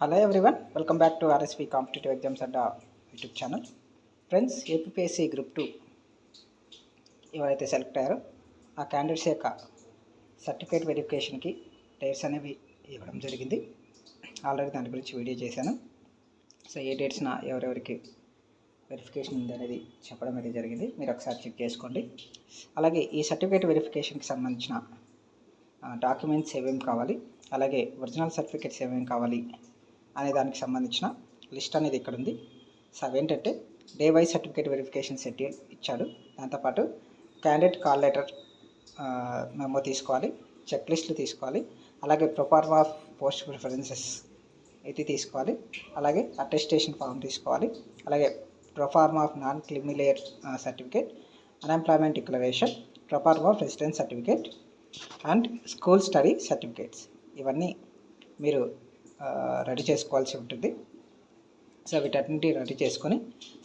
Hello everyone, welcome back to RSV Competitive Exams Adda YouTube channel. Friends, APSC group 2 ఎవరైతే select అయ్యారో ఆ candidates యొక్క certificate వెరిఫికేషన్కి dates అనేవి ఇవ్వడం జరిగింది. ఆల్రెడీ దాని గురించి వీడియో చేశాను. సో ఏ డేట్స్న ఎవరెవరికి వెరిఫికేషన్ ఉంది అనేది చెప్పడం అయితే జరిగింది. మీరు ఒకసారి చెక్ చేసుకోండి. అలాగే ఈ సర్టిఫికేట్ వెరిఫికేషన్కి సంబంధించిన డాక్యుమెంట్స్ ఏమేమి కావాలి, అలాగే ఒరిజినల్ సర్టిఫికేట్స్ ఏమేమి కావాలి అనే దానికి సంబంధించిన లిస్ట్ అనేది ఇక్కడ ఉంది. సో అవేంటంటే day wise certificate verification schedule ఇచ్చాడు. దాంతోపాటు క్యాండిడేట్ కాల్ లెటర్ మెమో తీసుకోవాలి, చెక్ లిస్టులు తీసుకోవాలి, అలాగే ప్రొఫార్మా ఆఫ్ పోస్ట్ ప్రిఫరెన్సెస్ ఇది తీసుకోవాలి, అలాగే అటెస్టేషన్ ఫామ్ తీసుకోవాలి, అలాగే proforma of non creamy layer certificate, unemployment declaration, proforma of residence certificate and school study certificates ఇవన్నీ మీరు రెడీ చేసుకోవాల్సి ఉంటుంది. సో వీటన్నింటి రెడీ చేసుకొని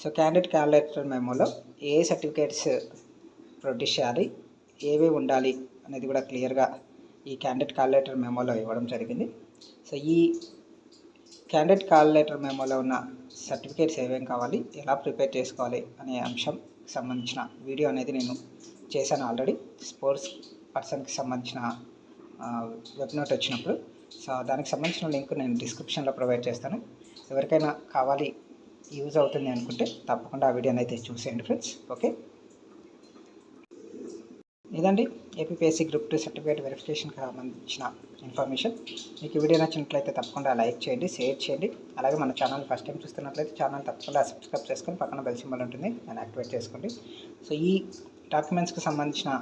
సో క్యాండిడేట్ క్యాలిక్యులేటర్ మెమోలో ఏ సర్టిఫికేట్స్ ప్రొడ్యూస్ చేయాలి, ఏవి ఉండాలి అనేది కూడా క్లియర్గా ఈ క్యాండిడేట్ క్యాలిక్యులేటర్ మెమోలో ఇవ్వడం జరిగింది. సో ఈ క్యాండిడేట్ క్యాలిక్యులేటర్ మెమోలో ఉన్న సర్టిఫికేట్స్ ఏమేమి కావాలి, ఎలా ప్రిపేర్ చేసుకోవాలి అనే అంశం సంబంధించిన వీడియో అనేది నేను చేశాను ఆల్రెడీ. స్పోర్ట్స్ పర్సన్కి సంబంధించిన వెబ్ నోట్ వచ్చినప్పుడు. సో దానికి సంబంధించిన లింక్ నేను డిస్క్రిప్షన్లో ప్రొవైడ్ చేస్తాను. ఎవరికైనా కావాలి, యూజ్ అవుతుంది అనుకుంటే తప్పకుండా ఆ వీడియోని అయితే చూసేయండి ఫ్రెండ్స్. ఓకే, ఇదండి ఏపీఎస్సీ గ్రూప్ 2 సర్టిఫికేట్ వెరిఫికేషన్కి సంబంధించిన ఇన్ఫర్మేషన్. మీకు వీడియో నచ్చినట్లయితే తప్పకుండా లైక్ చేయండి, షేర్ చేయండి. అలాగే మన ఛానల్ ఫస్ట్ టైం చూస్తున్నట్లయితే ఛానల్ తప్పకుండా సబ్స్క్రైబ్ చేసుకొని పక్కన బెల్ సింబల్ ఉంటుంది, దాన్ని యాక్టివేట్ చేసుకోండి. సో ఈ డాక్యుమెంట్స్కి సంబంధించిన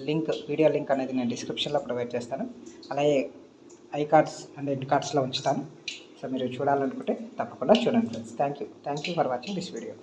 లింక్, వీడియో లింక్ అనేది నేను డిస్క్రిప్షన్లో ప్రొవైడ్ చేస్తాను. అలాగే ఐ కార్డ్స్ అండ్ ఎండ్ కార్డ్స్లో ఉంచుతాను. సో మీరు చూడాలనుకుంటే తప్పకుండా చూడండి friends. Thank you for watching this video.